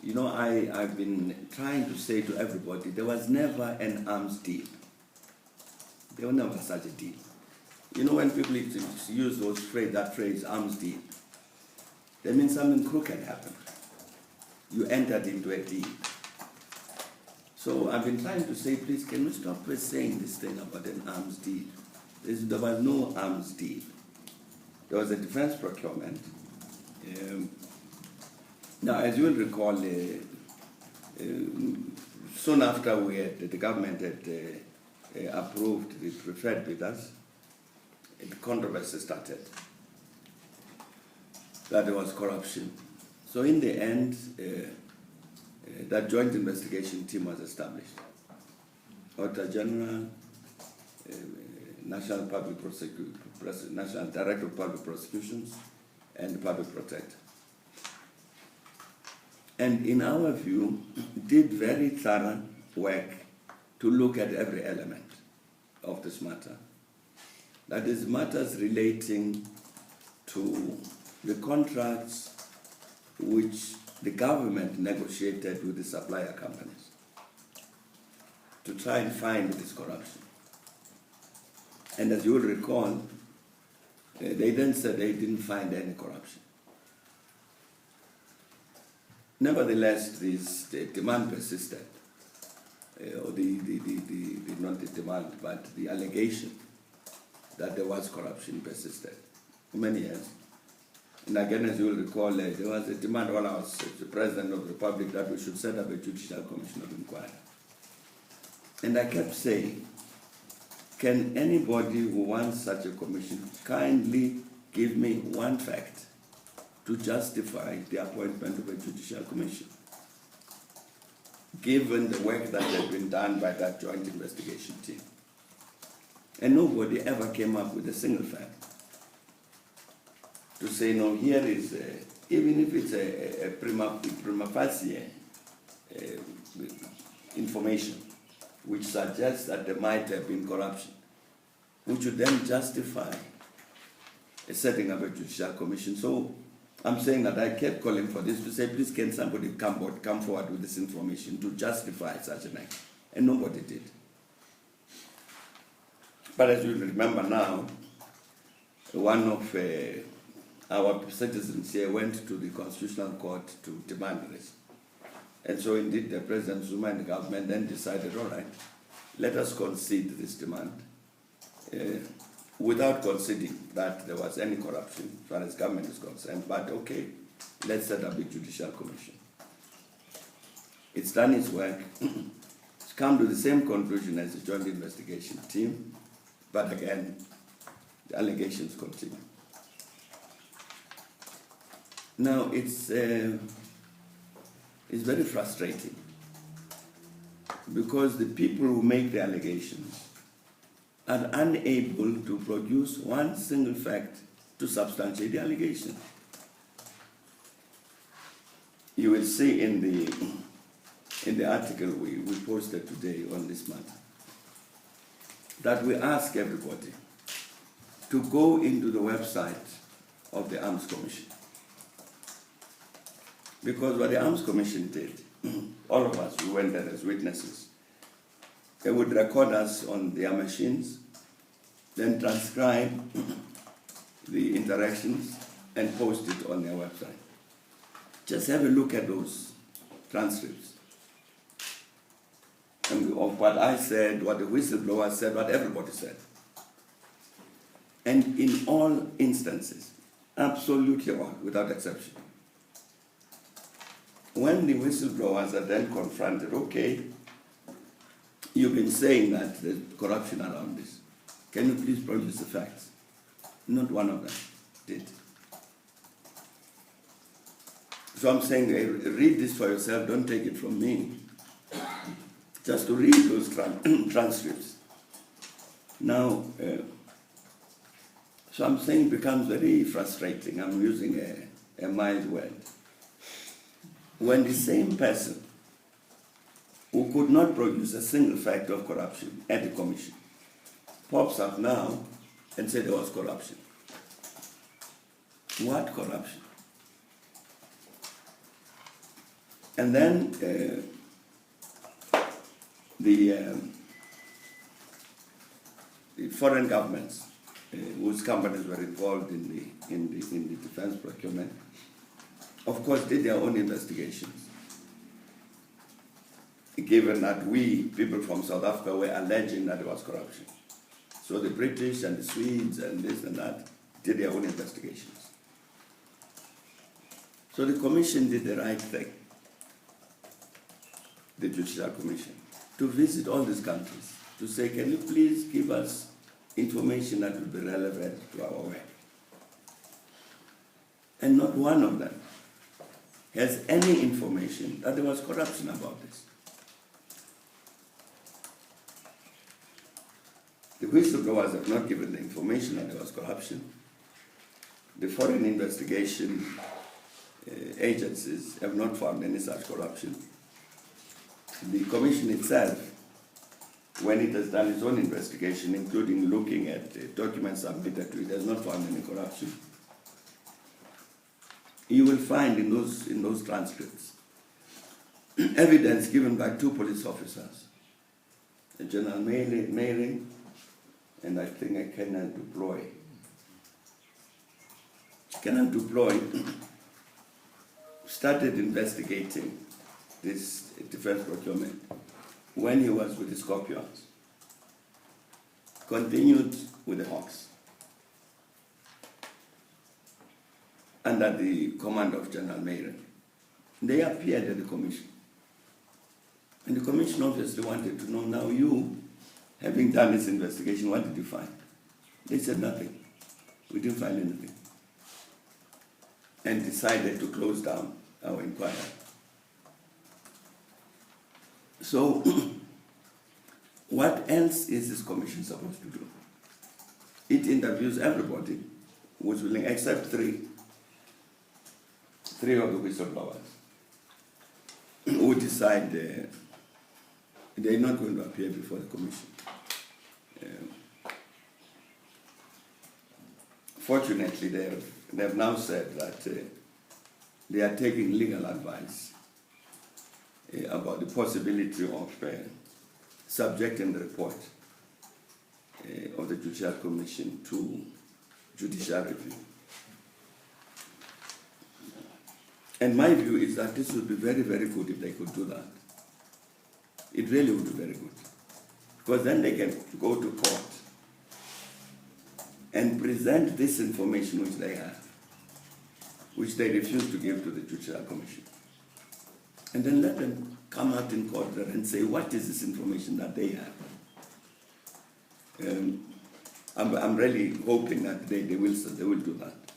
You know, I've been trying to say to everybody, there was never an arms deal. There was never such a deal. You know, when people use that phrase, arms deal, that means something crooked happened. You entered into a deal. So I've been trying to say, please, can we stop saying this thing about an arms deal? There was no arms deal. There was a defense procurement. Now, as you will recall, soon after the government had approved the preferred bidders, the controversy started, that there was corruption. So in the end, that joint investigation team was established. Auditor General, National Director of Public Prosecutions, and Public Protector. And in our view, did very thorough work to look at every element of this matter. That is, matters relating to the contracts which the government negotiated with the supplier companies to try and find this corruption. And as you will recall, they then said they didn't find any corruption. Nevertheless, the demand persisted, or not the demand, but the allegation that there was corruption persisted for many years. And again, as you will recall, there was a demand while I was the President of the Republic that we should set up a judicial commission of inquiry. And I kept saying, can anybody who wants such a commission kindly give me one fact to justify the appointment of a judicial commission, given the work that had been done by that joint investigation team? And nobody ever came up with a single fact to say, no, here is, even if it's a prima facie information which suggests that there might have been corruption, which would then justify setting up a judicial commission. So I'm saying that I kept calling for this to say, please, can somebody come forward with this information to justify such an act? And nobody did. But as you remember now, one of our citizens here went to the Constitutional Court to demand this. And so indeed the President Zuma and the government then decided, all right, let us concede this demand without conceding that there was any corruption as far as government is concerned, but okay, let's set up a judicial commission. It's done its work. It's come to the same conclusion as the joint investigation team, but again, the allegations continue. Now, it's very frustrating because the people who make the allegations are unable to produce one single fact to substantiate the allegation. You will see in the article we posted today on this matter that we ask everybody to go into the website of the Arms Commission. Because what the Arms Commission did, all of us who went there as witnesses, they would record us on their machines, then transcribe the interactions and post it on their website. Just have a look at those transcripts of what I said, what the whistleblower said, what everybody said. And in all instances, absolutely all, without exception, when the whistleblowers are then confronted, okay, you've been saying that there's corruption around this. Can you please produce the facts? Not one of them did. So I'm saying, read this for yourself, don't take it from me. Just to read those transcripts. Now, so I'm saying it becomes very frustrating. I'm using a mild word. When the same person who could not produce a single fact of corruption at the commission pops up now and says there was corruption. What corruption? And then the foreign governments whose companies were involved in the defense procurement, of course, did their own investigations. Given that we, people from South Africa, were alleging that there was corruption. So the British and the Swedes and this and that did their own investigations. So the commission did the right thing, the Judicial Commission, to visit all these countries, to say, can you please give us information that will be relevant to our work? And not one of them has any information that there was corruption about this. The whistleblowers have not given the information that there was corruption. The foreign investigation agencies have not found any such corruption. The commission itself, when it has done its own investigation, including looking at documents submitted to it, has not found any corruption. You will find in those transcripts evidence given by 2 police officers, General Meiring and I think a Colonel Duploy. Colonel Duploy started investigating this defense procurement when he was with the Scorpions, continued with the Hawks, under the command of General Meiring. They appeared at the commission. And the commission obviously wanted to know, now you, having done this investigation, what did you find? They said nothing. We didn't find anything. And decided to close down our inquiry. So, what else is this commission supposed to do? It interviews everybody who's willing, except 3 of the whistleblowers, who decide they're not going to appear before the commission. Fortunately, they have now said that they are taking legal advice about the possibility of subjecting the report of the Judicial Commission to judicial review. And my view is that this would be very, very good if they could do that. It really would be very good. Because then they can go to court and present this information which they have, which they refuse to give to the Judicial Commission. And then let them come out in court there and say, what is this information that they have? I'm really hoping that they will do that.